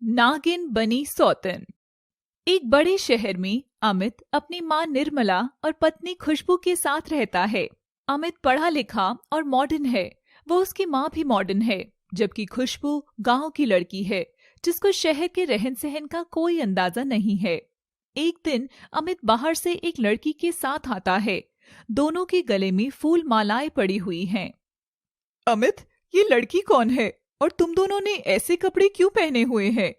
नागिन बनी सौतन। एक बड़े शहर में अमित अपनी माँ निर्मला और पत्नी खुशबू के साथ रहता है। अमित पढ़ा लिखा और मॉडर्न है। वो उसकी माँ भी मॉडर्न है, जबकि खुशबू गांव की लड़की है जिसको शहर के रहन सहन का कोई अंदाजा नहीं है। एक दिन अमित बाहर से एक लड़की के साथ आता है। दोनों के गले में फूल मालाएं पड़ी हुई हैं। अमित, ये लड़की कौन है और तुम दोनों ने ऐसे कपड़े क्यों पहने हुए हैं?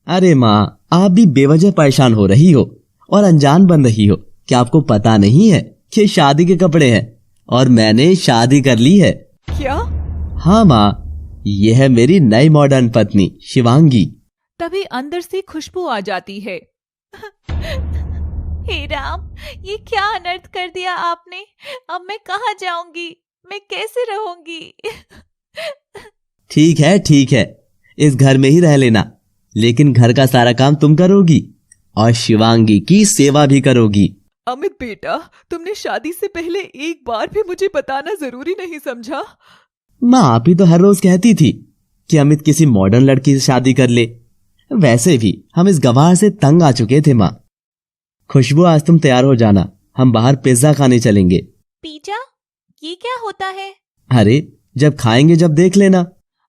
अरे माँ, आप भी बेवजह परेशान हो रही हो और अनजान बन रही हो। क्या आपको पता नहीं है कि शादी के कपड़े हैं और मैंने शादी कर ली है। क्या? हाँ माँ, ये है मेरी नई मॉडर्न पत्नी शिवांगी। तभी अंदर से खुशबू आ जाती है। हे राम, ये क्या अनर्थ कर दिया आपने। अब मैं कहाँ जाऊंगी, मैं कैसे रहूंगी? ठीक है, इस घर में ही रह लेना, लेकिन घर का सारा काम तुम करोगी और शिवांगी की सेवा भी करोगी। अमित बेटा, तुमने शादी से पहले एक बार भी मुझे बताना जरूरी नहीं समझा? माँ, आप ही तो हर रोज कहती थी कि अमित किसी मॉडर्न लड़की से शादी कर ले। वैसे भी हम इस गवाह से तंग आ चुके थे माँ। खुशबू, आज तुम तैयार हो जाना, हम बाहर पिज्जा खाने चलेंगे। पिज्जा? ये क्या होता है? अरे, जब खाएंगे जब देख लेना।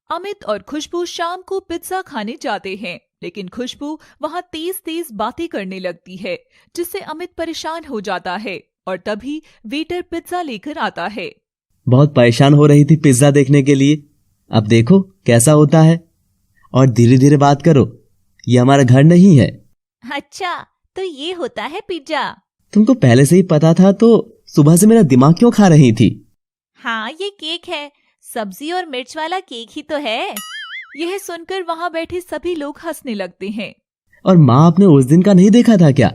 अमित और खुशबू शाम को पिज्जा खाने जाते हैं, लेकिन खुशबू वहाँ तेज तेज बातें करने लगती है, जिससे अमित परेशान हो जाता है। और तभी वेटर पिज्जा लेकर आता है। बहुत परेशान हो रही थी पिज्जा देखने के लिए, अब देखो कैसा होता है। और धीरे धीरे बात करो, ये हमारा घर नहीं है। अच्छा, तो ये होता है पिज्जा? तुमको पहले से ही पता था तो सुबह से मेरा दिमाग क्यों खा रही थी? हाँ, ये केक है, सब्जी और मिर्च वाला केक ही तो है। यह सुनकर वहाँ बैठे सभी लोग हंसने लगते हैं। और माँ, आपने उस दिन का नहीं देखा था क्या?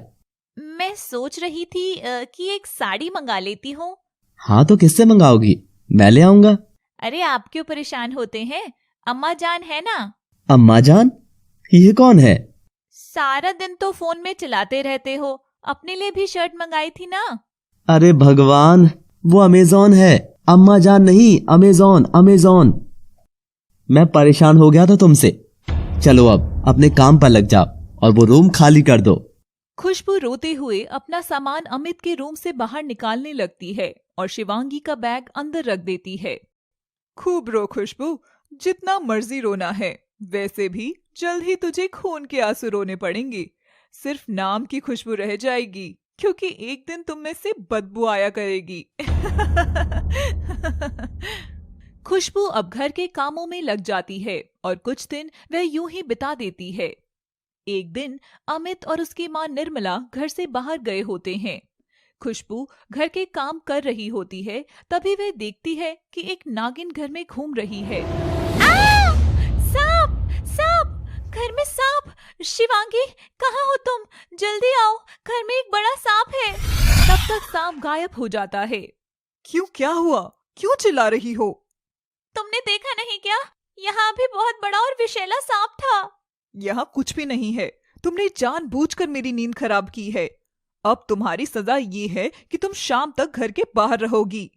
मैं सोच रही थी कि एक साड़ी मंगा लेती हूँ। हाँ, तो किससे मंगाओगी? मैं ले आऊंगा। अरे, आप क्यों परेशान होते हैं? अम्मा जान है ना। अम्मा जान? ये कौन है? सारा दिन तो फोन में चलाते रहते हो, अपने लिए भी शर्ट मंगाई थी ना। अरे भगवान, वो अमेज़न है, अम्मा जान नहीं, अमेज़न। मैं परेशान हो गया था तुमसे। चलो अब अपने काम पर लग जाओ और वो रूम खाली कर दो। खुशबू रोते हुए अपना सामान अमित के रूम से बाहर निकालने लगती है और शिवांगी का बैग अंदर रख देती है। खूब रो खुशबू, जितना मर्जी रोना है। वैसे भी जल्द ही तुझे खून के आंसू रोने पड़ेंगे। सिर्फ नाम की खुशबू रह जाएगी, क्योंकि एक दिन तुम में से बदबू आया करेगी। खुशबू अब घर के कामों में लग जाती है और कुछ दिन वह यूं ही बिता देती है। एक दिन अमित और उसकी माँ निर्मला घर से बाहर गए होते हैं। खुशबू घर के काम कर रही होती है, तभी वह देखती है कि एक नागिन घर में घूम रही है। सांप! सांप! घर में सांप! शिवांगी, कहाँ हो तुम? जल्दी आओ, घर में एक बड़ा सांप है। तब तक सांप गायब हो जाता है। क्यों, क्या हुआ? क्यों चिल्ला रही हो? तुमने देखा नहीं क्या? यहाँ भी बहुत बड़ा और विषैला सांप था। यहाँ कुछ भी नहीं है, तुमने जानबूझकर मेरी नींद खराब की है। अब तुम्हारी सजा ये है कि तुम शाम तक घर के बाहर रहोगी।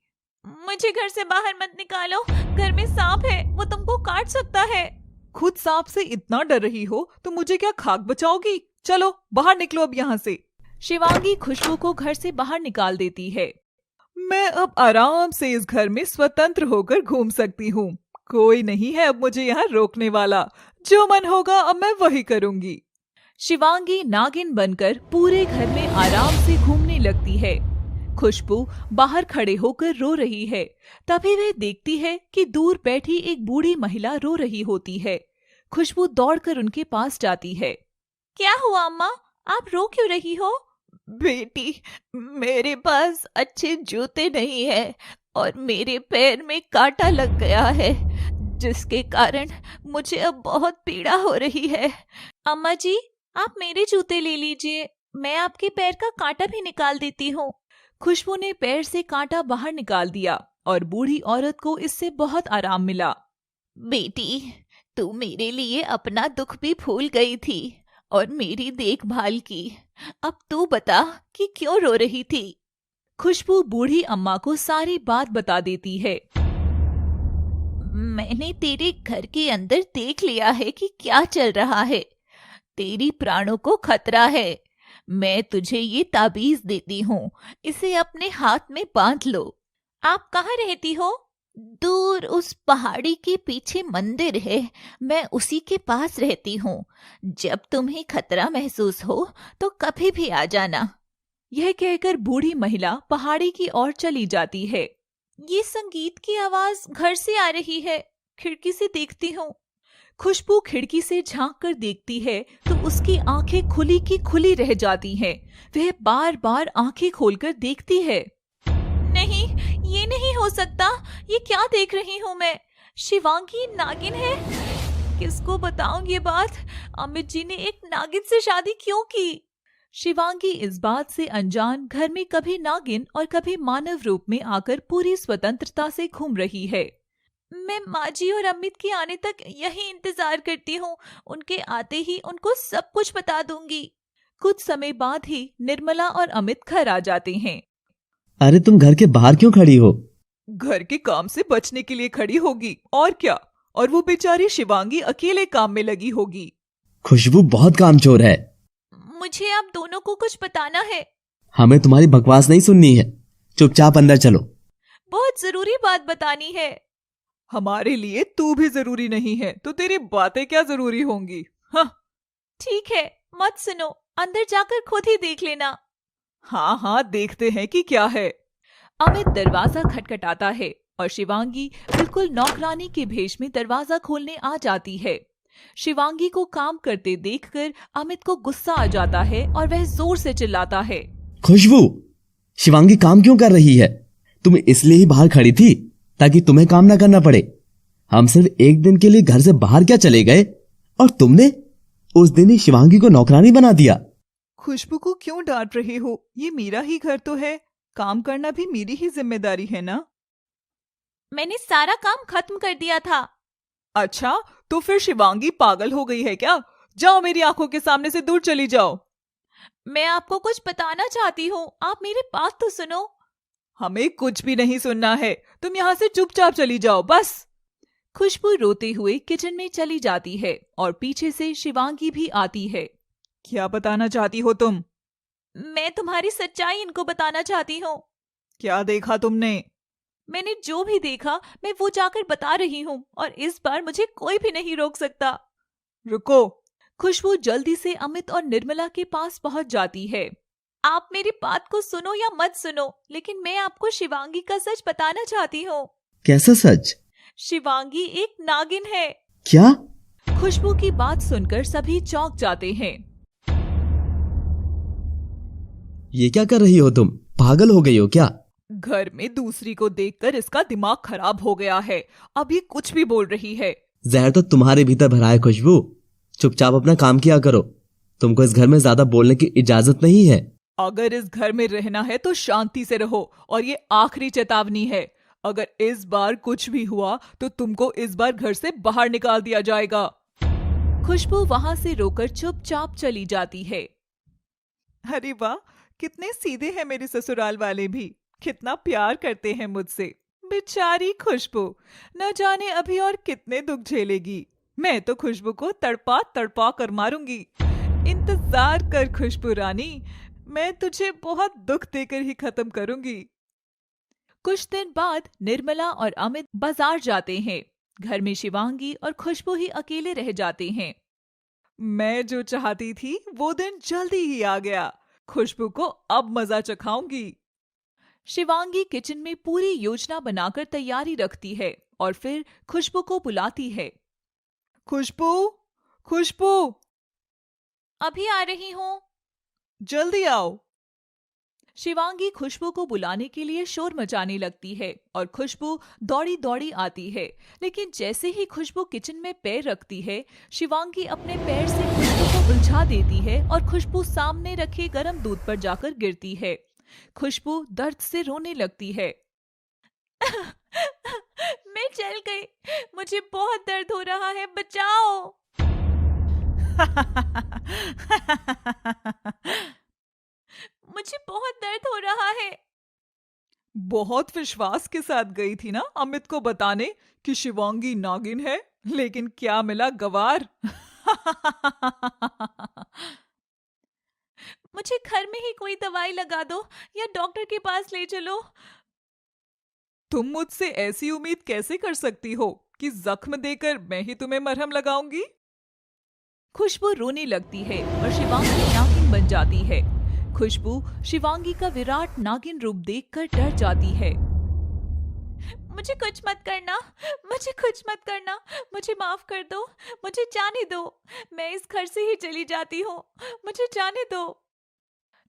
मुझे घर से बाहर मत निकालो, घर में सांप है, वो तुमको काट सकता है। खुद सांप से इतना डर रही हो तो मुझे क्या खाक बचाओगी? चलो बाहर निकलो अब यहाँ से। शिवांगी खुशबू को घर से बाहर निकाल देती है। मैं अब आराम से इस घर में स्वतंत्र होकर घूम सकती हूँ। कोई नहीं है अब मुझे यहाँ रोकने वाला। जो मन होगा अब मैं वही करूंगी। शिवांगी नागिन बनकर पूरे घर में आराम से घूमने लगती है। खुशबू बाहर खड़े होकर रो रही है। तभी वह देखती है कि दूर बैठी एक बूढ़ी महिला रो रही होती है। खुशबू दौड़कर उनके पास जाती है। क्या हुआ अम्मा, आप रो क्यों रही हो? बेटी, मेरे पास अच्छे जूते नहीं है और मेरे पैर में कांटा लग गया है, जिसके कारण मुझे अब बहुत पीड़ा हो रही है। अम्मा जी, आप मेरे जूते ले लीजिए, मैं आपके पैर का कांटा भी निकाल देती हूँ। खुशबू ने पैर से कांटा बाहर निकाल दिया और बूढ़ी औरत को इससे बहुत आराम मिला। बेटी, तू मेरे लिए अपना दुख भी भूल गई थी और मेरी देखभाल की। अब तू बता कि क्यों रो रही थी? खुशबू बूढ़ी अम्मा को सारी बात बता देती है। मैंने तेरे घर के अंदर देख लिया है कि क्या चल रहा है तेरी प्राणों को खतरा है। मैं तुझे ये ताबीज देती हूँ, इसे अपने हाथ में बांध लो। आप कहाँ रहती हो? दूर उस पहाड़ी के पीछे मंदिर है, मैं उसी के पास रहती हूँ। जब तुम्हें खतरा महसूस हो तो कभी भी आ जाना। यह कहकर बूढ़ी महिला पहाड़ी की ओर चली जाती है। ये संगीत की आवाज घर से आ रही है, खिड़की से देखती हूँ। खुशबू खिड़की से झांक कर देखती है तो उसकी आंखें खुली की खुली रह जाती हैं। वह बार बार आंखें खोलकर देखती है। नहीं, ये नहीं हो सकता। ये क्या देख रही हूँ मैं? शिवांगी नागिन है। किसको बताऊं ये बात? अमित जी ने एक नागिन से शादी क्यों की? शिवांगी इस बात से अनजान घर में कभी नागिन और कभी मानव रूप में आकर पूरी स्वतंत्रता से घूम रही है। मैं माँ जी और अमित के आने तक यही इंतजार करती हूँ। उनके आते ही उनको सब कुछ बता दूंगी। कुछ समय बाद ही निर्मला और अमित घर आ जाते हैं। अरे तुम घर के बाहर क्यों खड़ी हो? घर के काम से बचने के लिए खड़ी होगी, और क्या। और वो बेचारी शिवांगी अकेले काम में लगी होगी। खुशबू बहुत कामचोर है। मुझे आप दोनों को कुछ बताना है। हमें तुम्हारी बकवास नहीं सुननी है, चुपचाप अंदर चलो। बहुत जरूरी बात बतानी है। हमारे लिए तू भी जरूरी नहीं है तो तेरी बातें क्या जरूरी होंगी? हाँ ठीक है, मत सुनो, अंदर जाकर खुद ही देख लेना। हाँ हाँ, देखते हैं कि क्या है। अमित दरवाजा खटखटाता है और शिवांगी बिल्कुल नौकरानी के भेष में दरवाजा खोलने आ जाती है। शिवांगी को काम करते देखकर अमित को गुस्सा आ जाता है और वह जोर से चिल्लाता है। खुशबू, शिवांगी काम क्यों कर रही है? तुम इसलिए ही बाहर खड़ी थी ताकि तुम्हें काम ना करना पड़े। हम सिर्फ एक दिन के लिए घर से बाहर क्या चले गए और तुमने उस दिन ही शिवांगी को नौकरानी बना दिया। खुशबू को क्यों डांट रहे हो? ये मेरा ही घर तो है, काम करना भी मेरी ही जिम्मेदारी है ना। मैंने सारा काम खत्म कर दिया था। अच्छा, तो फिर शिवांगी पागल हो गई है क्या? जाओ, मेरी आंखों के सामने से दूर चली जाओ। मैं आपको कुछ बताना चाहती हूँ, आप मेरी बात तो सुनो। हमें कुछ भी नहीं सुनना है, तुम यहाँ से चुपचाप चली जाओ बस। खुशबू रोते हुए किचन में चली जाती है और पीछे से शिवांगी भी आती है। क्या बताना चाहती हो तुम? मैं तुम्हारी सच्चाई इनको बताना चाहती हूँ। क्या देखा तुमने? मैंने जो भी देखा मैं वो जाकर बता रही हूँ और इस बार मुझे कोई भी नहीं रोक सकता। रुको। खुशबू जल्दी से अमित और निर्मला के पास पहुंच जाती है। आप मेरी बात को सुनो या मत सुनो, लेकिन मैं आपको शिवांगी का सच बताना चाहती हूँ। कैसा सच? शिवांगी एक नागिन है। क्या? खुशबू की बात सुनकर सभी चौंक जाते हैं। ये क्या कर रही हो तुम? पागल हो गई हो क्या? घर में दूसरी को देखकर इसका दिमाग खराब हो गया है, अब ये कुछ भी बोल रही है। जहर तो तुम्हारे भीतर भरा है खुशबू, चुपचाप अपना काम किया करो। तुमको इस घर में ज्यादा बोलने की इजाजत नहीं है। अगर इस घर में रहना है तो शांति से रहो, और ये आखिरी चेतावनी है। अगर इस बार कुछ भी हुआ तो तुमको इस बार घर से बाहर निकाल दिया जाएगा। खुशबू वहां से रोकर चुपचाप चली जाती है। अरे वाह, कितने सीधे हैं मेरे ससुराल वाले भी, कितना प्यार करते हैं मुझसे। बेचारी खुशबू, न जाने अभी और कितने दुख झेलेगी। मैं तो खुशबू को तड़पा तड़पा कर मारूंगी। इंतजार कर खुशबू रानी, मैं तुझे बहुत दुख देकर ही खत्म करूंगी। कुछ दिन बाद निर्मला और अमित बाजार जाते हैं। घर में शिवांगी और खुशबू ही अकेले रह जाते हैं। मैं जो चाहती थी वो दिन जल्दी ही आ गया। खुशबू को अब मजा चखाऊंगी। शिवांगी किचन में पूरी योजना बनाकर तैयारी रखती है और फिर खुशबू को बुलाती है। खुशबू, खुशबू, अभी आ रही हूँ, जल्दी आओ। शिवांगी खुशबू को बुलाने के लिए शोर मचाने लगती है और खुशबू दौड़ी दौड़ी आती है, लेकिन जैसे ही खुशबू किचन में पैर रखती है, शिवांगी अपने पैर से खुशबू को उलझा देती है और खुशबू सामने रखे गर्म दूध पर जाकर गिरती है। खुशबू दर्द से रोने लगती है। मैं जल गई, मुझे बहुत दर्द हो रहा है, बचाओ। मुझे बहुत दर्द हो रहा है। बहुत विश्वास के साथ गई थी ना अमित को बताने कि शिवांगी नागिन है, लेकिन क्या मिला, गवार। मुझे घर में ही कोई दवाई लगा दो या डॉक्टर के पास ले चलो। तुम मुझसे ऐसी उम्मीद कैसे कर सकती हो कि जख्म देकर मैं ही तुम्हें मरहम लगाऊंगी? खुशबू रोने लगती है और शिवांगी नागिन बन जाती है। खुशबू शिवांगी का विराट नागिन रूप देखकर डर जाती है। मुझे कुछ मत करना, मुझे कुछ मत करना, मुझे माफ कर दो, मुझे जाने दो, मैं इस घर से ही चली जाती हूँ, मुझे जाने दो।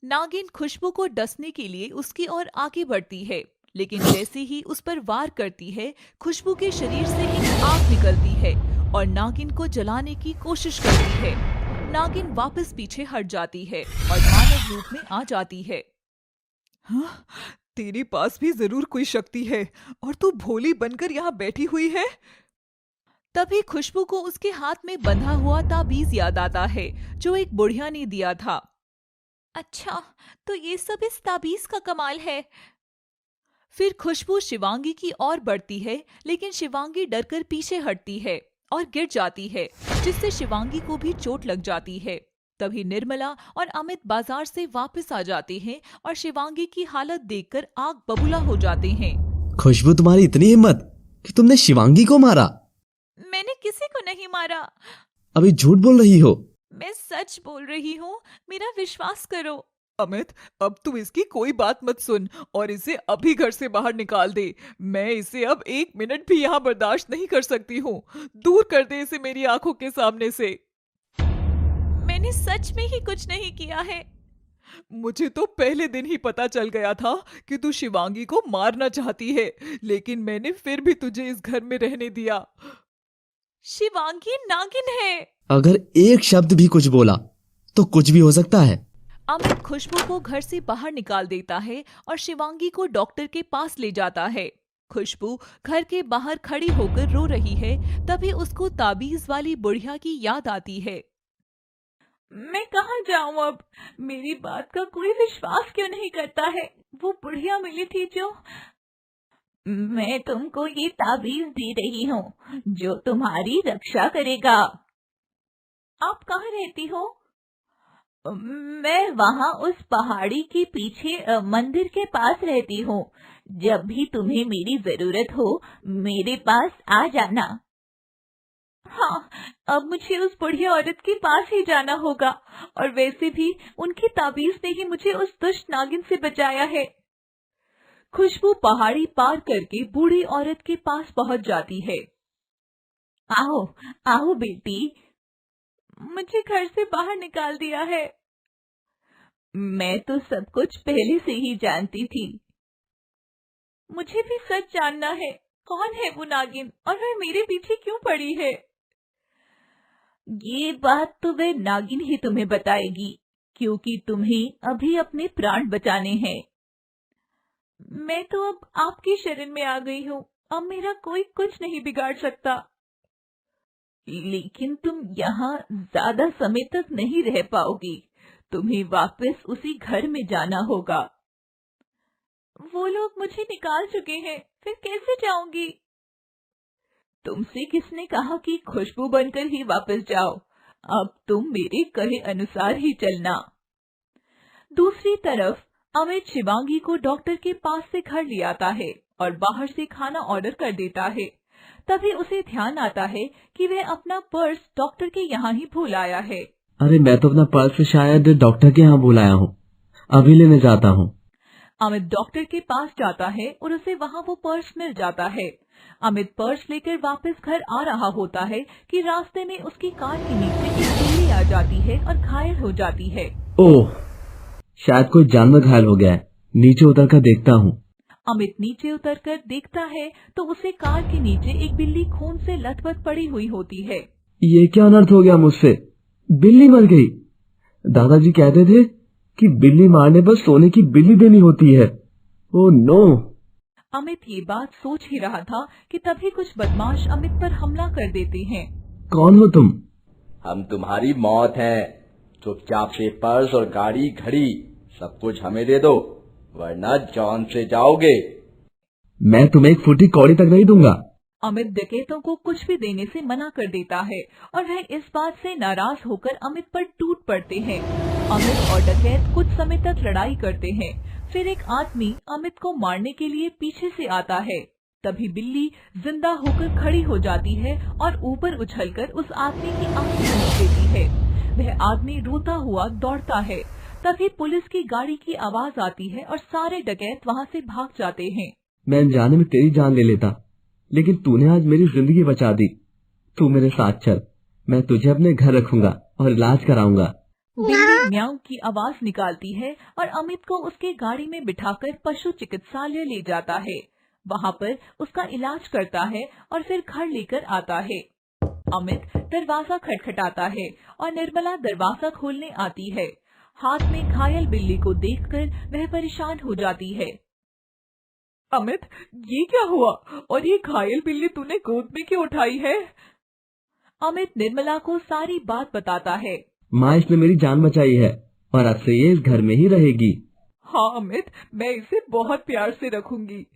नागिन खुशबू को डसने के लिए उसकी ओर आगे बढ़ती है, लेकिन जैसे ही उस पर वार करती है, खुशबू के शरीर से एक आग निकलती है और नागिन को जलाने की कोशिश करती है। नागिन वापस पीछे हट जाती है और मानव रूप में आ जाती है। हाँ, तेरे पास भी जरूर कोई शक्ति है और तू भोली बनकर यहाँ बैठी हुई है। तभी खुशबू को उसके हाथ में बंधा हुआ ताबीज याद आता है जो एक बुढ़िया ने दिया था। अच्छा, तो ये सब इस ताबीज का कमाल है। फिर खुशबू शिवांगी की ओर बढ़ती है, लेकिन शिवांगी डरकर पीछे हटती है और गिर जाती है, जिससे शिवांगी को भी चोट लग जाती है। तभी निर्मला और अमित बाजार से वापस आ जाते हैं और शिवांगी की हालत देखकर आग बबूला हो जाते हैं। खुशबू, तुम्हारी इतनी हिम्मत कि तुमने शिवांगी को मारा? मैंने किसी को नहीं मारा। अभी झूठ बोल रही हो। मैं सच बोल रही हूँ, मेरा विश्वास करो। अमित, अब तू इसकी कोई बात मत सुन और इसे अभी घर से बाहर निकाल दे। मैं इसे अब 1 मिनट भी यहाँ बर्दाश्त नहीं कर सकती हूँ। दूर कर दे इसे मेरी आंखों के सामने से। मैंने सच में ही कुछ नहीं किया है। मुझे तो पहले दिन ही पता चल गया था कि तू शिवांगी को मारना चाहती है, लेकिन मैंने फिर भी तुझे इस घर में रहने दिया। शिवांगी नागिन है। अगर एक शब्द भी कुछ बोला तो कुछ भी हो सकता है। अमित खुशबू को घर से बाहर निकाल देता है और शिवांगी को डॉक्टर के पास ले जाता है। खुशबू घर के बाहर खड़ी होकर रो रही है। तभी उसको ताबीज वाली बुढ़िया की याद आती है। मैं कहाँ जाऊँ अब? मेरी बात का कोई विश्वास क्यों नहीं करता है? वो बुढ़िया मिली थी जो। मैं तुमको ये ताबीज दे रही हूँ जो तुम्हारी रक्षा करेगा। आप कहाँ रहती हो? मैं वहाँ उस पहाड़ी के पीछे मंदिर के पास रहती हूँ। जब भी तुम्हें मेरी जरूरत हो मेरे पास आ जाना। हाँ, अब मुझे उस बुढ़िया औरत के पास ही जाना होगा, और वैसे भी उनकी ताबीज ने ही मुझे उस दुष्ट नागिन से बचाया है। खुशबू पहाड़ी पार करके बूढ़ी औरत के पास पहुंच जाती है। आओ, आओ बेटी, मुझे घर से बाहर निकाल दिया है। मैं तो सब कुछ पहले से ही जानती थी। मुझे भी सच जानना है, कौन है वो नागिन और वह मेरे पीछे क्यों पड़ी है? ये बात तो वह नागिन ही तुम्हें बताएगी, क्योंकि तुम्हें अभी अपने प्राण बचाने हैं। मैं तो अब आपकी शरण में आ गई हूँ, अब मेरा कोई कुछ नहीं बिगाड़ सकता। लेकिन तुम यहाँ ज्यादा समय तक नहीं रह पाओगी, तुम्हें वापस उसी घर में जाना होगा। वो लोग मुझे निकाल चुके हैं, फिर कैसे जाऊंगी? तुमसे किसने कहा कि खुशबू बनकर ही वापस जाओ? अब तुम मेरे कहे अनुसार ही चलना। दूसरी तरफ अमित शिवांगी को डॉक्टर के पास से घर ले आता है और बाहर से खाना ऑर्डर कर देता है। तभी उसे ध्यान आता है कि वह अपना पर्स डॉक्टर के यहाँ ही भूल आया है। अरे, मैं तो अपना पर्स शायद डॉक्टर के यहाँ भूल आया हूँ, अभी लेने जाता हूँ। अमित डॉक्टर के पास जाता है और उसे वहाँ वो पर्स मिल जाता है। अमित पर्स लेकर वापस घर आ रहा होता है कि रास्ते में उसकी कार के नीचे एक बिल्ली आ जाती है और घायल हो जाती है। ओह, शायद कोई जानवर घायल हो गया है, नीचे उतरकर देखता हूँ। अमित नीचे उतरकर देखता है तो उसे कार के नीचे एक बिल्ली खून से लथपथ पड़ी हुई होती है। ये क्या अनर्थ हो गया मुझसे? बिल्ली मर गई। दादाजी कहते थे कि बिल्ली मारने पर सोने की बिल्ली देनी होती है। Oh no. अमित ये बात सोच ही रहा था कि तभी कुछ बदमाश अमित पर हमला कर देते हैं। कौन हो तुम? हम तुम्हारी मौत हैं। चुपचाप से पर्स और गाड़ी घड़ी सब कुछ हमें दे दो, वरना जान से जाओगे। मैं तुम्हें 1 फुटी कौड़ी तक नहीं दूंगा। अमित डकैतों को कुछ भी देने से मना कर देता है और वह इस बात से नाराज होकर अमित पर टूट पड़ते हैं। अमित और डकैत कुछ समय तक लड़ाई करते हैं। फिर एक आदमी अमित को मारने के लिए पीछे से आता है। तभी बिल्ली जिंदा होकर खड़ी हो जाती है और ऊपर उछलकर उस आदमी की आंखें मूंद देती है। वह आदमी रोता हुआ दौड़ता है। तभी पुलिस की गाड़ी की आवाज आती है और सारे डकैत वहां से भाग जाते हैं। मैं अनजाने में तेरी जान ले लेता, लेकिन तूने आज मेरी जिंदगी बचा दी। तू मेरे साथ चल, मैं तुझे अपने घर रखूंगा और इलाज कराऊंगा। बिल्ली म्याऊं की आवाज निकालती है और अमित को उसके गाड़ी में बिठाकर पशु चिकित्सालय ले जाता है। वहां पर उसका इलाज करता है और फिर घर लेकर आता है। अमित दरवाजा खटखटाता है और निर्मला दरवाजा खोलने आती है। हाथ में घायल बिल्ली को देखकर वह परेशान हो जाती है। अमित, ये क्या हुआ और ये घायल बिल्ली तूने गोद में क्यों उठाई है? अमित निर्मला को सारी बात बताता है। माँ, इसने मेरी जान बचाई है और अब से ये इस घर में ही रहेगी। हाँ अमित, मैं इसे बहुत प्यार से रखूंगी।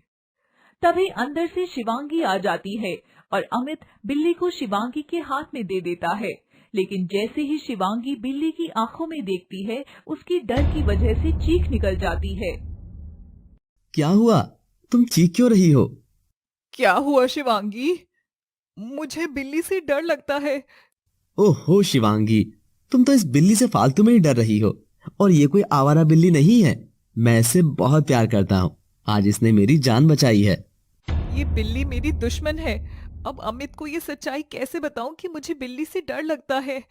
तभी अंदर से शिवांगी आ जाती है और अमित बिल्ली को शिवांगी के हाथ में दे देता है। लेकिन जैसे ही शिवांगी बिल्ली की आंखों में देखती है, उसकी डर की वजह से चीख निकल जाती है। क्या हुआ? तुम चीख क्यों रही हो? क्या हुआ शिवांगी? मुझे बिल्ली से डर लगता है। ओहो शिवांगी, तुम तो इस बिल्ली से फालतू में ही डर रही हो, और ये कोई आवारा बिल्ली नहीं है। मैं इससे बहुत प्यार करता हूँ। आज इसने मेरी जान बचाई है। ये बिल्ली मेरी दुश्मन है। अब अमित को ये सच्चाई कैसे बताऊं कि मुझे बिल्ली से डर लगता है?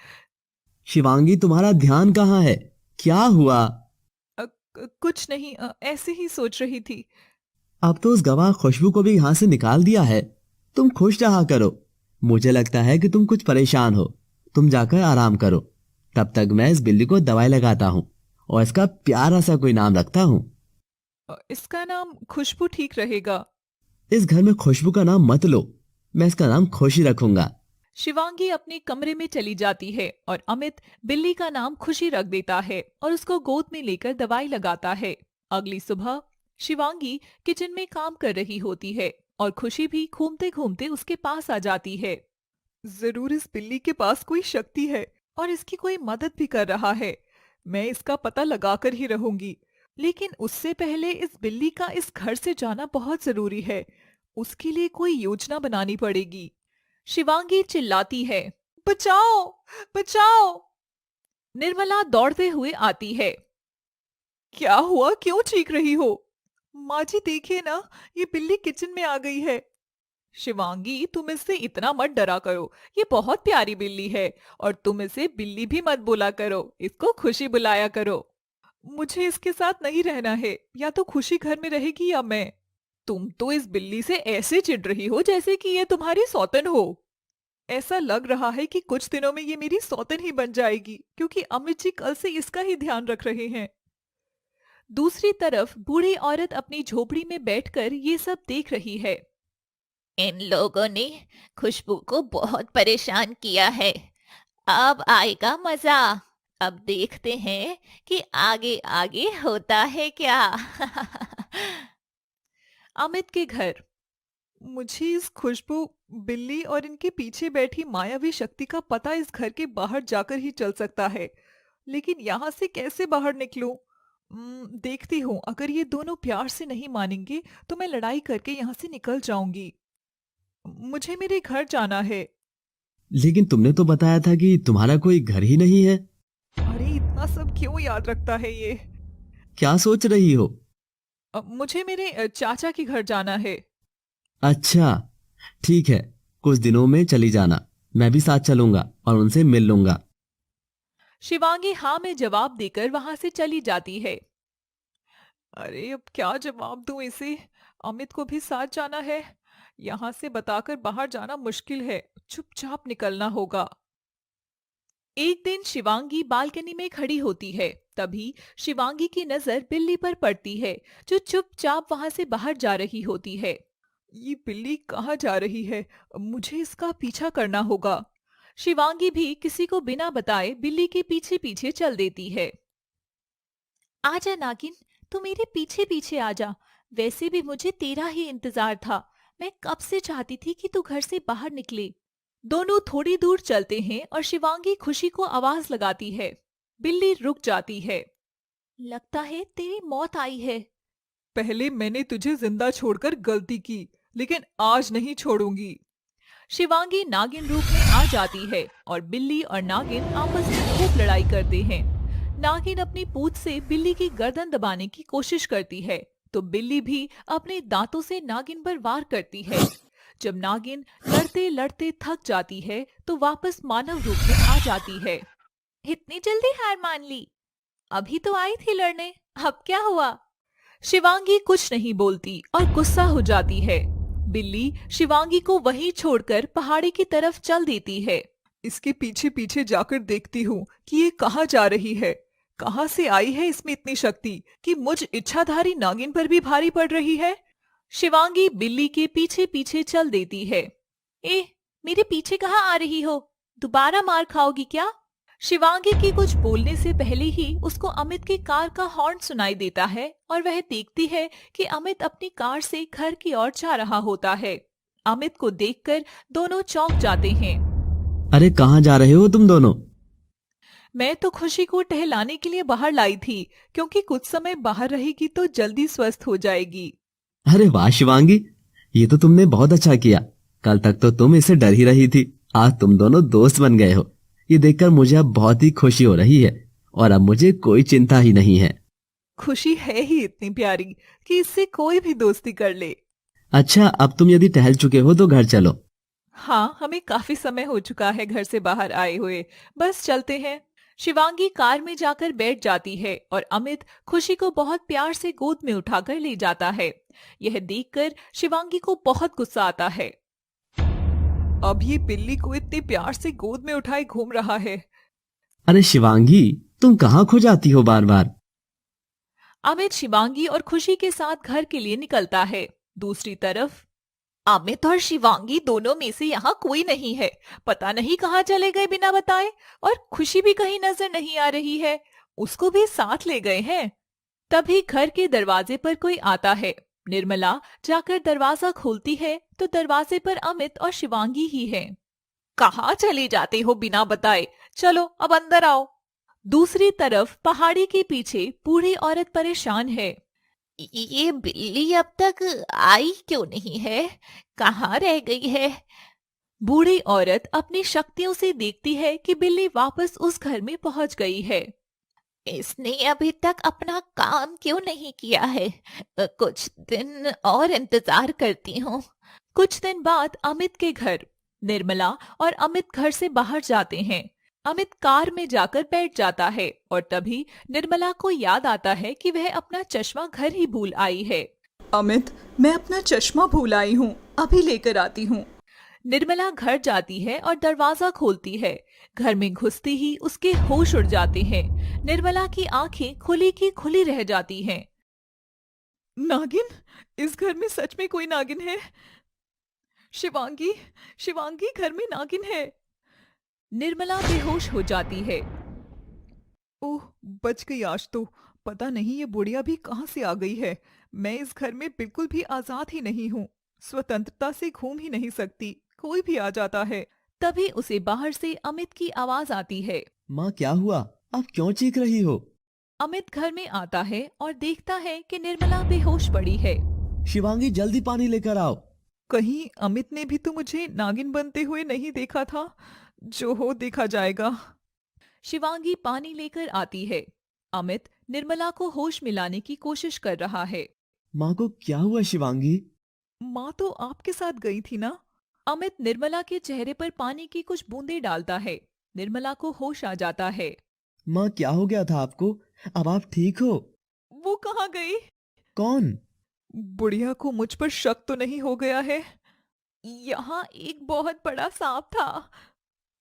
शिवांगी, तुम्हारा ध्यान कहाँ है? क्या हुआ? कुछ नहीं, ऐसे ही सोच रही थी। अब तो उस गवाह खुशबू को भी यहाँ से निकाल दिया है। तुम खुश रहा करो। मुझे लगता है कि तुम कुछ परेशान हो। तुम जाकर आराम करो। तब तक मैं इस बिल्ली को दवाई लगाता हूँ और इसका प्यारा सा कोई नाम रखता हूँ। इसका नाम खुशबू ठीक रहेगा। इस घर में खुशबू का नाम मत लो। मैं इसका नाम खुशी रखूंगा। शिवांगी अपने कमरे में चली जाती है और अमित बिल्ली का नाम खुशी रख देता है और उसको गोद में लेकर दवाई लगाता है। अगली सुबह शिवांगी किचन में काम कर रही होती है और खुशी भी घूमते घूमते उसके पास आ जाती है। जरूर इस बिल्ली के पास कोई शक्ति है और इसकी कोई मदद भी कर रहा है। मैं इसका पता लगाकर ही रहूंगी। लेकिन उससे पहले इस बिल्ली का इस घर से जाना बहुत जरूरी है। उसके लिए कोई योजना बनानी पड़ेगी। शिवांगी चिल्लाती है, बचाओ बचाओ। निर्मला दौड़ते हुए आती है। क्या हुआ, क्यों चीख रही हो? माँ जी देखिए ना, ये बिल्ली किचन में आ गई है। शिवांगी, तुम इससे इतना मत डरा करो। ये बहुत प्यारी बिल्ली है और तुम इसे बिल्ली भी मत बोला करो। इसको खुशी बुलाया करो। मुझे इसके साथ नहीं रहना है। या तो खुशी घर में रहेगी या मैं। तुम तो इस बिल्ली से ऐसे चिढ़ रही हो जैसे कि ये तुम्हारी सौतन हो। ऐसा लग रहा है कि कुछ दिनों में ये मेरी सौतन ही बन जाएगी, क्योंकि अमित जी कल से इसका ही ध्यान रख रहे हैं। दूसरी तरफ बूढ़ी औरत अपनी झोपड़ी में बैठकर ये सब देख रही है। इन लोगों ने खुशबू को बहुत परेशान किया है। अब आएगा मजा। अब देखते हैं कि आगे आगे होता है क्या। अमित के घर। मुझे इस खुशबू, बिल्ली और इनके पीछे बैठी मायावी शक्ति का पता इस घर के बाहर जाकर ही चल सकता है। लेकिन यहाँ से कैसे बाहर निकलूं? देखती हूँ, अगर ये दोनों प्यार से नहीं मानेंगे तो मैं लड़ाई करके यहाँ से निकल जाऊंगी। मुझे मेरे घर जाना है। लेकिन तुमने तो बताया था कि तुम्हारा कोई घर ही नहीं है। अरे इतना सब क्यों याद रखता है ये? क्या सोच रही हो? मुझे मेरे चाचा के घर जाना है। अच्छा ठीक है, कुछ दिनों में चली जाना। मैं भी साथ चलूंगा और उनसे मिल लूंगा। शिवांगी हाँ में जवाब देकर वहां से चली जाती है। अरे अब क्या जवाब दूं इसे? अमित को भी साथ जाना है। यहाँ से बताकर बाहर जाना मुश्किल है। चुपचाप निकलना होगा। एक दिन शिवांगी बालकनी में खड़ी होती है। तभी शिवांगी की नजर बिल्ली पर पड़ती है, जो चुपचाप वहां से बाहर जा रही होती है। ये बिल्ली कहाँ जा रही है? मुझे इसका पीछा करना होगा। शिवांगी भी किसी को बिना बताए बिल्ली के पीछे पीछे चल देती है। आजा नागिन, तू मेरे पीछे पीछे आजा। वैसे भी मुझे तेरा ही इंतजार था। मैं कब से चाहती थी कि तू घर से बाहर निकले। दोनों थोड़ी दूर चलते हैं और शिवांगी खुशी को आवाज लगाती है। बिल्ली रुक जाती है। लगता है तेरी मौत आई है। पहले मैंने तुझे जिंदा छोड़कर गलती की, लेकिन आज नहीं छोड़ूंगी। शिवांगी नागिन रूप में आ जाती है और बिल्ली और नागिन आपस में खूब लड़ाई करते हैं। नागिन अपनी पूंछ से बिल्ली की गर्दन दबाने की कोशिश करती है, तो बिल्ली भी अपने दांतों से नागिन पर वार करती है। जब नागिन लड़ते लड़ते थक जाती है, तो वापस मानव रूप में आ जाती है। इतनी जल्दी हार मान ली? अभी तो आई थी लड़ने, अब क्या हुआ? शिवांगी कुछ नहीं बोलती और गुस्सा हो जाती है। बिल्ली शिवांगी को वहीं छोड़कर पहाड़ी की तरफ चल देती है। इसके पीछे पीछे जाकर देखती हूँ कि ये कहाँ जा रही है। कहाँ से आई है इसमें इतनी शक्ति कि मुझ इच्छाधारी नागिन पर भी भारी पड़ रही है। शिवांगी बिल्ली के पीछे पीछे चल देती है। मेरे पीछे कहाँ आ रही हो? दोबारा मार खाओगी क्या? शिवांगी की कुछ बोलने से पहले ही उसको अमित की कार का हॉर्न सुनाई देता है और वह देखती है कि अमित अपनी कार से घर की ओर जा रहा होता है। अमित को देखकर दोनों चौंक जाते हैं। अरे कहाँ जा रहे हो तुम दोनों? मैं तो खुशी को टहलाने के लिए बाहर लाई थी, क्योंकि कुछ समय बाहर रहेगी तो जल्दी स्वस्थ हो जाएगी। अरे वाह शिवांगी, ये तो तुमने बहुत अच्छा किया। कल तक तो तुम इससे डर ही रही थी, आज तुम दोनों दोस्त बन गए हो। ये देखकर मुझे अब बहुत ही खुशी हो रही है और अब मुझे कोई चिंता ही नहीं है। खुशी है ही इतनी प्यारी कि इससे कोई भी दोस्ती कर ले। अच्छा, अब तुम यदि टहल चुके हो तो घर चलो। हाँ, हमें काफी समय हो चुका है घर से बाहर आए हुए, बस चलते हैं। शिवांगी कार में जाकर बैठ जाती है और अमित खुशी को बहुत प्यार से गोद में उठाकर ले जाता है। यह देखकर शिवांगी को बहुत गुस्सा आता है। अब ये बिल्ली को इतने प्यार से गोद में उठाए घूम रहा है। अरे शिवांगी, तुम कहाँ खो जाती हो बार बार? अमित शिवांगी और खुशी के साथ घर के लिए निकलता है। दूसरी तरफ अमित और शिवांगी दोनों में से यहाँ कोई नहीं है। पता नहीं कहाँ चले गए बिना बताए, और खुशी भी कहीं नजर नहीं आ रही है। उसको भी साथ ले गए हैं। तभी घर के दरवाजे पर कोई आता है। निर्मला जाकर दरवाजा खोलती है तो दरवाजे पर अमित और शिवांगी ही हैं। कहाँ चले जाते हो बिना बताए? चलो अब अंदर आओ। दूसरी तरफ पहाड़ी के पीछे बूढ़ी औरत परेशान है। ये बिल्ली अब तक आई क्यों नहीं है? कहाँ रह गई है? बूढ़ी औरत अपनी शक्तियों से देखती है कि बिल्ली वापस उस घर में पहुंच गई है। इसने अभी तक अपना काम क्यों नहीं किया है? कुछ दिन और इंतजार करती हूँ। कुछ दिन बाद अमित के घर। निर्मला और अमित घर से बाहर जाते हैं। अमित कार में जाकर बैठ जाता है और तभी निर्मला को याद आता है कि वह अपना चश्मा घर ही भूल आई है। अमित, मैं अपना चश्मा भूल आई हूँ, अभी लेकर आती हूँ। निर्मला घर जाती है और दरवाजा खोलती है। घर में घुसते ही उसके होश उड़ जाते हैं। निर्मला की आंखें खुली की खुली रह जाती हैं। नागिन? इस घर में सच में कोई नागिन है? शिवांगी, शिवांगी, घर में नागिन है। निर्मला बेहोश हो जाती है। ओह, बच गई आज तो। पता नहीं ये बुढ़िया भी कहाँ से आ गई है। मैं इस घर में बिल्कुल भी आजाद ही नहीं हूँ। स्वतंत्रता से घूम ही नहीं सकती, कोई भी आ जाता है। तभी उसे बाहर से अमित की आवाज आती है। माँ क्या हुआ? आप क्यों चीख रही हो? अमित घर में आता है और देखता है कि निर्मला बेहोश पड़ी है। शिवांगी, जल्दी पानी लेकर आओ। कहीं अमित ने भी तो मुझे नागिन बनते हुए नहीं देखा था। जो हो देखा जाएगा। शिवांगी पानी लेकर आती है। अमित निर्मला को होश में लाने की कोशिश कर रहा है। माँ को क्या हुआ शिवांगी? माँ तो आपके साथ गई थी ना? अमित निर्मला के चेहरे पर पानी की कुछ बूंदें डालता है। निर्मला को होश आ जाता है। माँ क्या हो गया था आपको? अब आप ठीक हो? वो कहाँ गई? कौन? बुढ़िया को मुझ पर शक तो नहीं हो गया है? यहाँ एक बहुत बड़ा सांप था।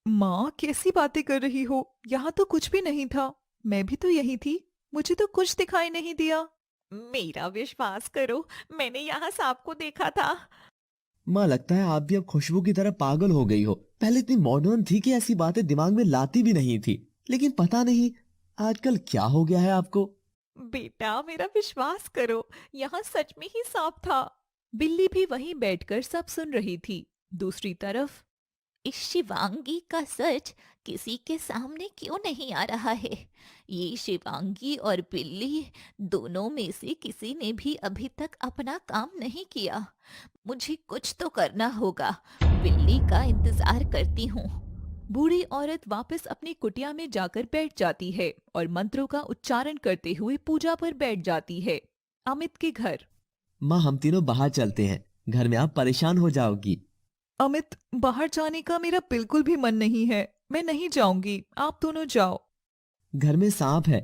माँ कैसी बातें कर रही हो? यहाँ तो कुछ भी नहीं था। मैं भी तो यही थी, मुझे तो कुछ दिखाई नहीं दिया। मेरा विश्वास करो, मैंने यहाँ सांप को देखा था। माँ लगता है आप भी अब खुशबू की तरह पागल हो गई हो। पहले इतनी मॉडर्न थी कि ऐसी बातें दिमाग में लाती भी नहीं थी, लेकिन पता नहीं आजकल क्या हो गया है आपको। बेटा मेरा विश्वास करो, यहाँ सच में ही सांप था। बिल्ली भी वहीं बैठकर सब सुन रही थी। दूसरी तरफ इस शिवांगी का सच किसी के सामने क्यों नहीं आ रहा है? ये शिवांगी और बिल्ली दोनों में से किसी ने भी अभी तक अपना काम नहीं किया। मुझे कुछ तो करना होगा। बिल्ली का इंतजार करती हूँ। बूढ़ी औरत वापस अपनी कुटिया में जाकर बैठ जाती है और मंत्रों का उच्चारण करते हुए पूजा पर बैठ जाती है। अमित के घर। माँ, हम तीनों बाहर चलते हैं, घर में आप परेशान हो जाओगी। अमित, बाहर जाने का मेरा बिल्कुल भी मन नहीं है। मैं नहीं जाऊंगी, आप दोनों जाओ। घर में सांप है,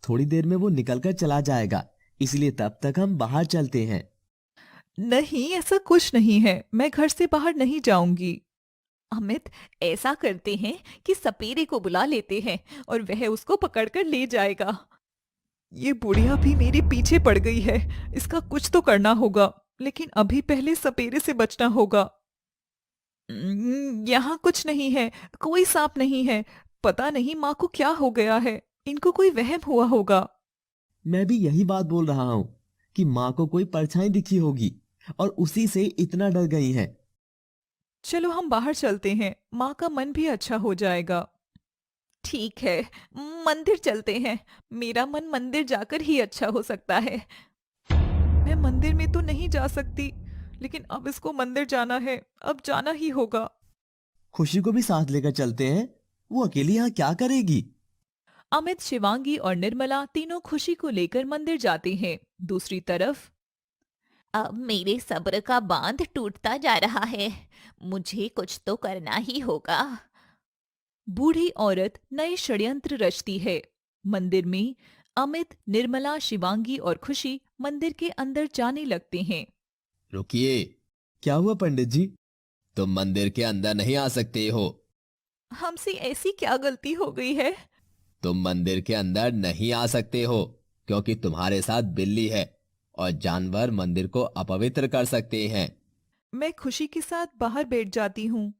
थोड़ी देर में वो निकलकर चला जाएगा, इसलिए तब तक हम बाहर चलते हैं। नहीं, ऐसा कुछ नहीं है, मैं घर से बाहर नहीं जाऊंगी। अमित, ऐसा करते हैं कि सपेरे को बुला लेते हैं और वह उसको पकड़कर ले जाएगा। ये बुढ़िया भी मेरे पीछे पड़ गई है, इसका कुछ तो करना होगा, लेकिन अभी पहले सपेरे से बचना होगा। यहाँ कुछ नहीं है, कोई सांप नहीं है। पता नहीं माँ को क्या हो गया है, इनको कोई वहम हुआ होगा। मैं भी यही बात बोल रहा हूँ कि माँ को कोई परछाई दिखी होगी और उसी से इतना डर गई है। चलो हम बाहर चलते हैं, माँ का मन भी अच्छा हो जाएगा। ठीक है, मंदिर चलते हैं। मेरा मन मंदिर जाकर ही अच्छा हो सकता है। मैं मंदिर में तो नहीं जा सकती, लेकिन अब इसको मंदिर जाना है, अब जाना ही होगा। खुशी को भी साथ लेकर चलते हैं, वो अकेली यहाँ क्या करेगी। अमित, शिवांगी और निर्मला तीनों खुशी को लेकर मंदिर जाते हैं। दूसरी तरफ अब मेरे सब्र का बांध टूटता जा रहा है। मुझे कुछ तो करना ही होगा। बूढ़ी औरत नए षड्यंत्र रचती है। मंदिर में अमित, निर्मला, शिवांगी और खुशी मंदिर के अंदर जाने लगते हैं। रुकिए, क्या हुआ पंडित जी? तुम मंदिर के अंदर नहीं आ सकते हो। हमसे ऐसी क्या गलती हो गई है? तुम मंदिर के अंदर नहीं आ सकते हो क्योंकि तुम्हारे साथ बिल्ली है और जानवर मंदिर को अपवित्र कर सकते हैं। मैं खुशी के साथ बाहर बैठ जाती हूँ।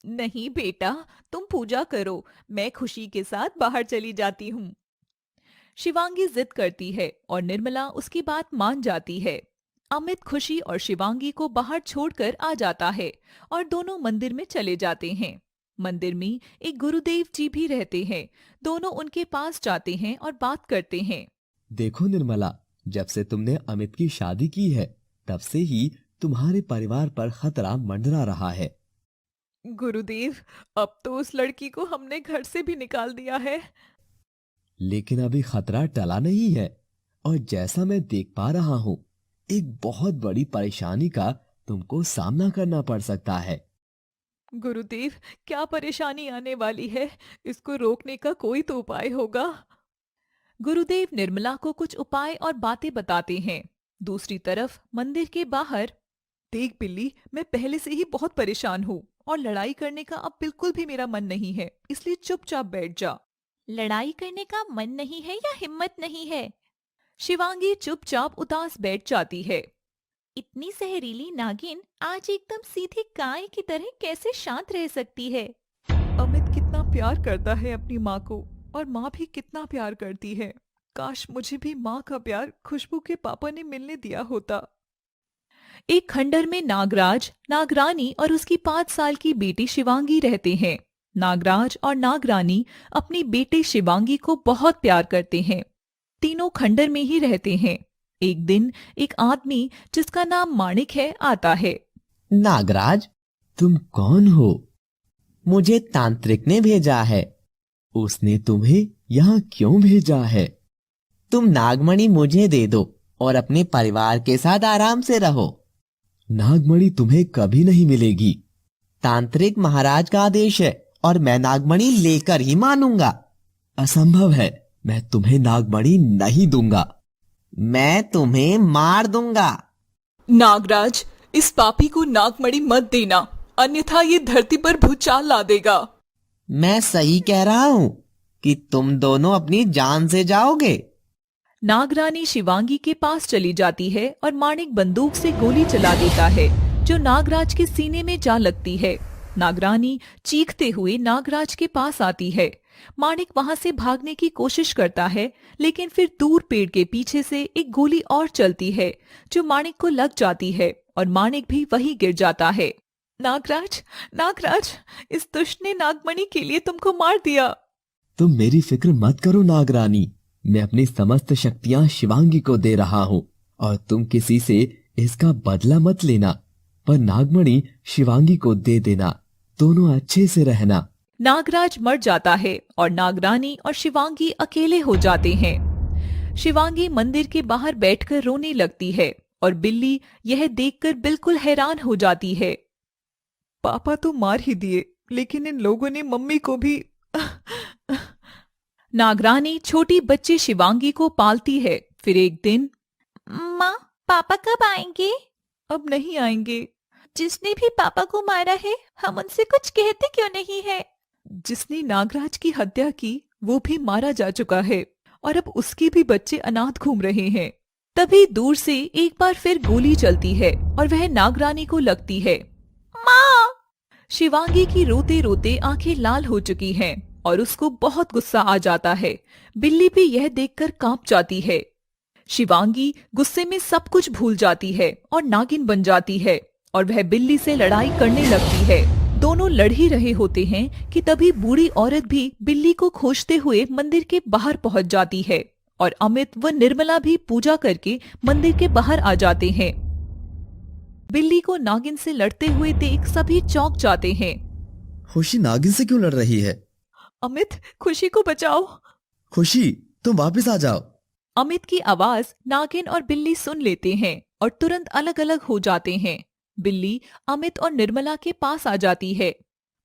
नहीं बेटा, तुम पूजा करो, मैं खुशी के साथ बाहर चली जाती हूँ। शिवांगी जिद करती है और निर्मला उसकी बात मान जाती है। अमित खुशी और शिवांगी को बाहर छोड़कर आ जाता है और दोनों मंदिर में चले जाते हैं। मंदिर में एक गुरुदेव जी भी रहते हैं। दोनों उनके पास जाते हैं और बात करते हैं। देखो निर्मला, जब से तुमने अमित की शादी की है तब से ही तुम्हारे परिवार पर खतरा मंडरा रहा है। गुरुदेव, अब तो उस लड़की को हमने घर से भी निकाल दिया है। लेकिन अभी खतरा टला नहीं है और जैसा मैं देख पा रहा हूँ एक बहुत बड़ी परेशानी का तुमको सामना करना पड़ सकता है। गुरुदेव, क्या परेशानी आने वाली है? इसको रोकने का कोई तो उपाय होगा। गुरुदेव निर्मला को कुछ उपाय और बातें बताते हैं। दूसरी तरफ मंदिर के बाहर, देख बिल्ली, मैं पहले से ही बहुत परेशान हूँ और लड़ाई करने का अब बिल्कुल भी मेरा मन नहीं है, इसलिए चुपचाप बैठ जा। लड़ाई करने का मन नहीं है या हिम्मत नहीं है? शिवांगी चुपचाप उदास बैठ जाती है। इतनी जहरीली नागिन आज एकदम सीधी गाय की तरह कैसे शांत रह सकती है? अमित कितना प्यार करता है अपनी माँ को और माँ भी कितना प्यार करती है। काश मुझे भी माँ का प्यार खुशबू के पापा ने मिलने दिया होता। एक खंडर में नागराज, नागरानी और उसकी 5 साल की बेटी शिवांगी रहते हैं। नागराज और नागरानी अपनी बेटे शिवांगी को बहुत प्यार करते हैं। तीनों खंडर में ही रहते हैं। एक दिन एक आदमी जिसका नाम माणिक है आता है। नागराज, तुम कौन हो? मुझे तांत्रिक ने भेजा है। उसने तुम्हें यहाँ क्यों भेजा है? तुम नागमणि मुझे दे दो और अपने परिवार के साथ आराम से रहो। नागमणि तुम्हें कभी नहीं मिलेगी। तांत्रिक महाराज का आदेश है और मैं नागमणि लेकर ही मानूंगा। असंभव है, मैं तुम्हें नागमणि नहीं दूंगा। मैं तुम्हें मार दूंगा। नागराज, इस पापी को नागमणि मत देना, अन्यथा ये धरती पर भूचाल ला देगा। मैं सही कह रहा हूँ कि तुम दोनों अपनी जान से जाओगे। नागरानी शिवांगी के पास चली जाती है और माणिक बंदूक से गोली चला देता है जो नागराज के सीने में जा लगती है। नागरानी चीखते हुए नागराज के पास आती है माणिक वहां से भागने की कोशिश करता है, लेकिन फिर दूर पेड़ के पीछे से एक गोली और चलती है जो माणिक को लग जाती है और माणिक भी वहीं गिर जाता है। नागराज, नागराज, इस दुष्ट ने नागमणि के लिए तुमको मार दिया। तुम मेरी फिक्र मत करो नागरानी, मैं अपनी समस्त शक्तियां शिवांगी को दे रहा हूँ और तुम किसी से इसका बदला मत लेना, पर नागमणि शिवांगी को दे देना। दोनों अच्छे से रहना। नागराज मर जाता है और नागरानी और शिवांगी अकेले हो जाते हैं। शिवांगी मंदिर के बाहर बैठकर रोने लगती है और बिल्ली यह देखकर बिल्कुल हैरान हो जाती है। पापा तो मार ही दिए, लेकिन इन लोगों ने मम्मी को भी। नागरानी छोटी बच्ची शिवांगी को पालती है। फिर एक दिन, माँ, पापा कब आएंगे? अब नहीं आएंगे। जिसने भी पापा को मारा है, हम उनसे कुछ कहते क्यों नहीं है? जिसने नागराज की हत्या की वो भी मारा जा चुका है और अब उसके भी बच्चे अनाथ घूम रहे हैं। तभी दूर से एक बार फिर गोली चलती है और वह नागरानी को लगती है। माँ! शिवांगी की रोते रोते आंखें लाल हो चुकी हैं और उसको बहुत गुस्सा आ जाता है। बिल्ली भी यह देखकर कांप जाती है। शिवांगी गुस्से में सब कुछ भूल जाती है और नागिन बन जाती है और वह बिल्ली से लड़ाई करने लगती है। दोनों लड़ ही रहे होते हैं कि तभी बूढ़ी औरत भी बिल्ली को खोजते हुए मंदिर के बाहर पहुंच जाती है और अमित व निर्मला भी पूजा करके मंदिर के बाहर आ जाते हैं। बिल्ली को नागिन से लड़ते हुए देख सभी चौंक जाते हैं। खुशी नागिन से क्यों लड़ रही है? अमित, खुशी को बचाओ। खुशी, तुम वापस आ जाओ। अमित की आवाज नागिन और बिल्ली सुन लेते हैं और तुरंत अलग अलग हो जाते हैं। बिल्ली अमित और निर्मला के पास आ जाती है।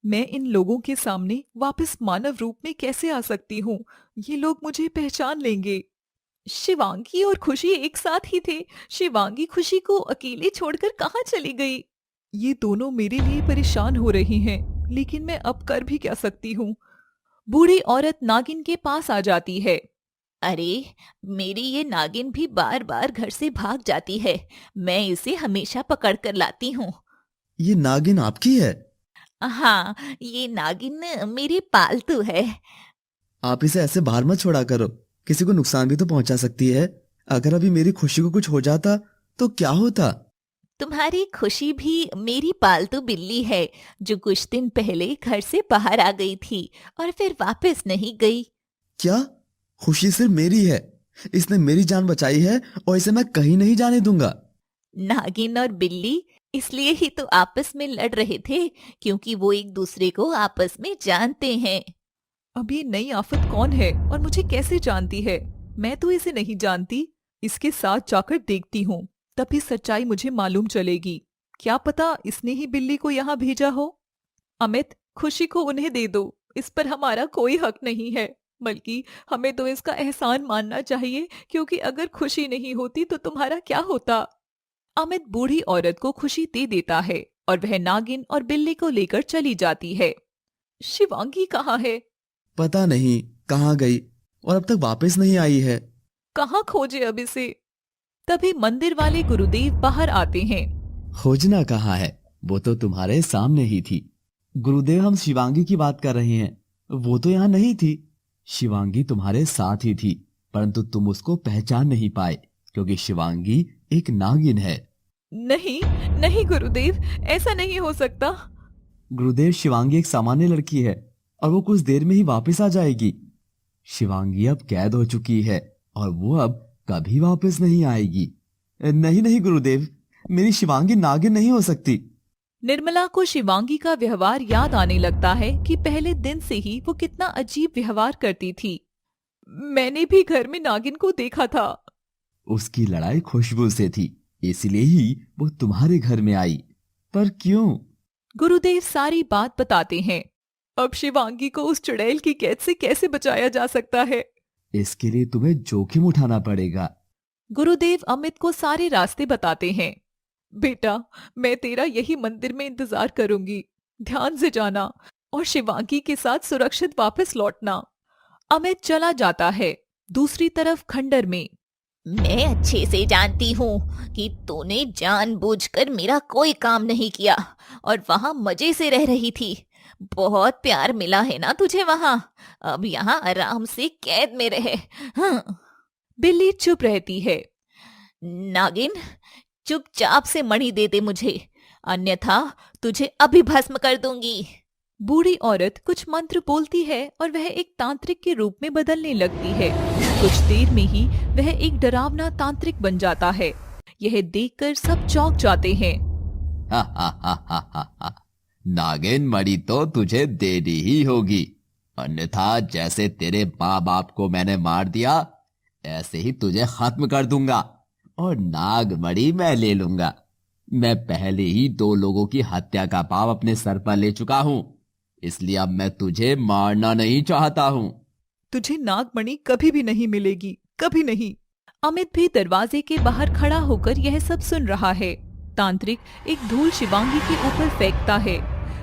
मैं इन लोगों के सामने वापस मानव रूप में कैसे आ सकती हूँ? ये लोग मुझे पहचान लेंगे। शिवांगी और खुशी एक साथ ही थे। शिवांगी खुशी को अकेले छोड़कर कहाँ चली गई? ये दोनों मेरे लिए परेशान हो रही हैं, लेकिन मैं अब कर भी क्या सकती हूँ? बूढ़ी औरत नागिन के पास आ जाती है। अरे, मेरी ये नागिन भी बार बार घर से भाग जाती है। मैं इसे हमेशा पकड़ कर लाती हूँ। ये नागिन आपकी है? हाँ, ये नागिन मेरी पालतू है। आप इसे ऐसे बाहर मत छोड़ा करो, किसी को नुकसान भी तो पहुंचा सकती है। अगर अभी मेरी खुशी को कुछ हो जाता तो क्या होता? तुम्हारी खुशी भी मेरी पालतू बिल्ली है, जो कुछ दिन पहले घर से बाहर आ गई थी और फिर वापस नहीं गई। क्या? खुशी सिर्फ मेरी है? इसने मेरी जान बचाई है और इसे मैं कहीं नहीं जाने दूंगा। नागिन और बिल्ली इसलिए ही तो आपस में लड़ रहे थे, क्योंकि वो एक दूसरे को आपस में जानते हैं। अब ये नई आफत कौन है और मुझे कैसे जानती है? मैं तो इसे नहीं जानती। इसके साथ जाकर देखती हूँ, तभी सच्चाई मुझे मालूम चलेगी। क्या पता इसने ही बिल्ली को यहाँ भेजा हो। अमित, खुशी को उन्हें दे दो। इस पर हमारा कोई हक नहीं है, बल्कि हमें तो इसका एहसान मानना चाहिए, क्योंकि अगर खुशी नहीं होती तो तुम्हारा क्या होता? अमित बूढ़ी औरत को खुशी दे देता है और वह नागिन और बिल्ली को लेकर चली जाती है। शिवांगी कहाँ है? पता नहीं कहाँ गई और अब तक वापस नहीं आई है। कहाँ खोजे अब इसे? तभी मंदिर वाले गुरुदेव बाहर आते हैं। खोजना कहाँ है? वो तो तुम्हारे सामने ही थी। गुरुदेव, हम शिवांगी की बात कर रहे हैं। वो तो यहाँ नहीं थी। शिवांगी तुम्हारे साथ ही थी, परंतु तुम उसको पहचान नहीं पाए क्योंकि शिवांगी एक नागिन है। नहीं नहीं गुरुदेव, ऐसा नहीं हो सकता। गुरुदेव, शिवांगी एक सामान्य लड़की है और वो कुछ देर में ही वापस आ जाएगी। शिवांगी अब कैद हो चुकी है और वो अब कभी वापस नहीं आएगी। नहीं नहीं गुरुदेव, मेरी शिवांगी नागिन नहीं हो सकती। निर्मला को शिवांगी का व्यवहार याद आने लगता है कि पहले दिन से ही वो कितना अजीब व्यवहार करती थी। मैंने भी घर में नागिन को देखा था। उसकी लड़ाई खुशबू से थी, इसलिए ही वो तुम्हारे घर में आई। पर क्यों? गुरुदेव सारी बात बताते हैं। अब शिवांगी को उस चुड़ैल की कैद से कैसे बचाया जा सकता है? इसके लिए तुम्हें जोखिम उठाना पड़ेगा। गुरुदेव अमित को सारे रास्ते बताते हैं। बेटा, मैं तेरा यही मंदिर में इंतजार करूंगी। ध्यान से जाना और शिवांगी के साथ सुरक्षित वापस लौटना। अमित चला जाता है। दूसरी तरफ खंडर में, मैं अच्छे से जानती हूँ कि तूने जानबूझकर मेरा कोई काम नहीं किया और वहां मजे से रह रही थी। बहुत प्यार मिला है ना तुझे वहां, अब यहाँ आराम से कैद में रहे। हाँ। बिल्ली चुप रहती है। नागिन, चुपचाप से मणि दे दे मुझे, अन्यथा तुझे अभी भस्म कर दूंगी। बूढ़ी औरत कुछ मंत्र बोलती है और वह एक तांत्रिक के रूप में बदलने लगती है। कुछ देर में ही वह एक डरावना तांत्रिक बन जाता है। यह देखकर सब चौंक जाते हैं। नागिन मणि तो तुझे देनी ही होगी, अन्यथा जैसे तेरे माँ बाप को मैंने मार दिया ऐसे ही तुझे खत्म कर दूंगा और नाग मणि मैं ले लूंगा। मैं पहले ही 2 लोगों की हत्या का पाप अपने सर पर ले चुका हूँ, इसलिए अब मैं तुझे मारना नहीं चाहता हूँ। तुझे नागमणि कभी भी नहीं मिलेगी, कभी नहीं। अमित भी दरवाजे के बाहर खड़ा होकर यह सब सुन रहा है। तांत्रिक एक धूल शिवांगी के ऊपर फेंकता है।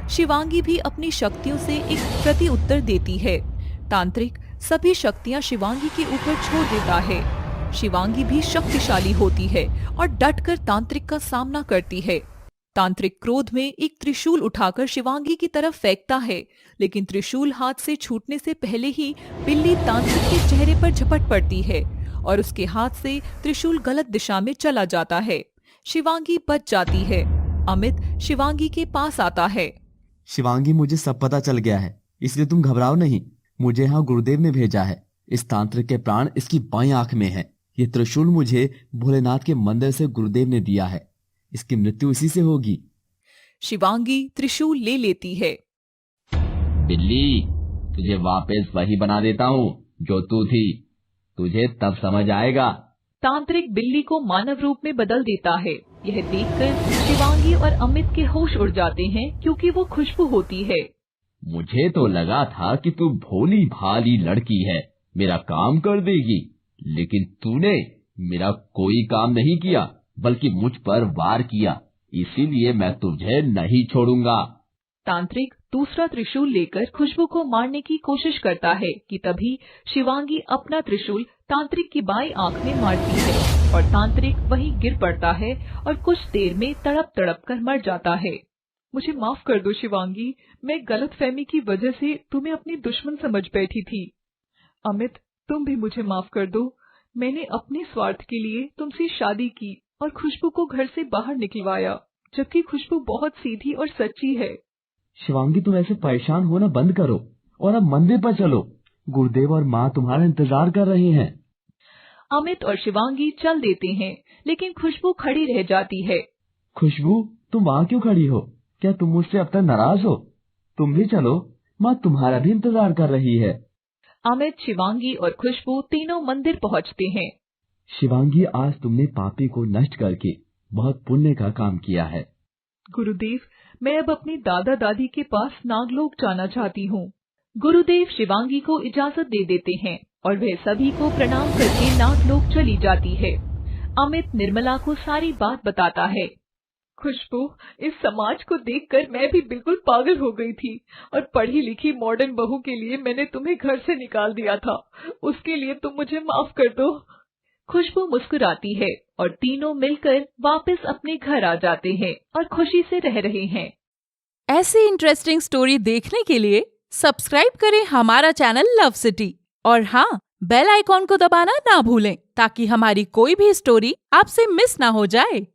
शिवांगी भी अपनी शक्तियों से एक प्रति उत्तर देती है। तांत्रिक सभी शक्तियां शिवांगी के ऊपर छोड़ देता है। शिवांगी भी शक्तिशाली होती है और डटकर तांत्रिक का सामना करती है। तांत्रिक क्रोध में एक त्रिशूल उठाकर शिवांगी की तरफ फेंकता है, लेकिन त्रिशूल हाथ से छूटने से पहले ही बिल्ली तांत्रिक के चेहरे पर झपट पड़ती है और उसके हाथ से त्रिशूल गलत दिशा में चला जाता है। शिवांगी बच जाती है। अमित शिवांगी के पास आता है। शिवांगी, मुझे सब पता चल गया है, इसलिए तुम घबराओ नहीं। मुझे यहाँ गुरुदेव ने भेजा है। इस तांत्रिक के प्राण इसकी बाईं आंख में है। ये त्रिशूल मुझे भोलेनाथ के मंदिर से गुरुदेव ने दिया है। इसकी मृत्यु इसी से होगी। शिवांगी त्रिशूल ले लेती है। बिल्ली, तुझे वापस वही बना देता हूँ जो तू थी, तुझे तब समझ आएगा। तांत्रिक बिल्ली को मानव रूप में बदल देता है। यह देखकर शिवांगी और अमित के होश उड़ जाते हैं, क्योंकि वो खुशबू होती है। मुझे तो लगा था कि तू भोली भाली लड़की है, मेरा काम कर देगी, लेकिन तूने मेरा कोई काम नहीं किया, बल्कि मुझ पर वार किया। इसीलिए मैं तुझे नहीं छोड़ूंगा। तांत्रिक दूसरा त्रिशूल लेकर खुशबू को मारने की कोशिश करता है कि तभी शिवांगी अपना त्रिशूल तांत्रिक की बाईं आंख में मारती है और तांत्रिक वहीं गिर पड़ता है और कुछ देर में तड़प तड़प कर मर जाता है। मुझे माफ कर दो शिवांगी, मैं गलतफहमी की वजह से तुम्हें अपनी दुश्मन समझ बैठी थी। अमित, तुम भी मुझे माफ कर दो। मैंने अपने स्वार्थ के लिए तुमसे शादी की और खुशबू को घर से बाहर निकलवाया, जबकि खुशबू बहुत सीधी और सच्ची है। शिवांगी, तुम ऐसे परेशान होना बंद करो और अब मंदिर पर चलो। गुरुदेव और माँ तुम्हारा इंतजार कर रहे हैं। अमित और शिवांगी चल देते हैं, लेकिन खुशबू खड़ी रह जाती है। खुशबू, तुम वहाँ क्यों खड़ी हो? क्या तुम मुझसे अब तक नाराज हो? तुम भी चलो, माँ तुम्हारा भी इंतजार कर रही है। अमित, शिवांगी और खुशबू तीनों मंदिर पहुँचते हैं। शिवांगी, आज तुमने पापी को नष्ट करके बहुत पुण्य का काम किया है। गुरुदेव, मैं अब अपने दादा दादी के पास नागलोक जाना चाहती हूँ। गुरुदेव शिवांगी को इजाजत दे देते हैं और वह सभी को प्रणाम करके नागलोक चली जाती है। अमित निर्मला को सारी बात बताता है। खुशबू, इस समाज को देखकर मैं भी बिल्कुल पागल हो गई थी और पढ़ी लिखी मॉडर्न बहू के लिए मैंने तुम्हें घर से निकाल दिया था। उसके लिए तुम मुझे माफ कर दो। खुशबू मुस्कुराती है और तीनों मिलकर वापस अपने घर आ जाते हैं और खुशी से रह रहे हैं। ऐसी इंटरेस्टिंग स्टोरी देखने के लिए सब्सक्राइब करें हमारा चैनल लव सिटी और हाँ, बेल आइकॉन को दबाना ना भूलें ताकि हमारी कोई भी स्टोरी आपसे मिस ना हो जाए।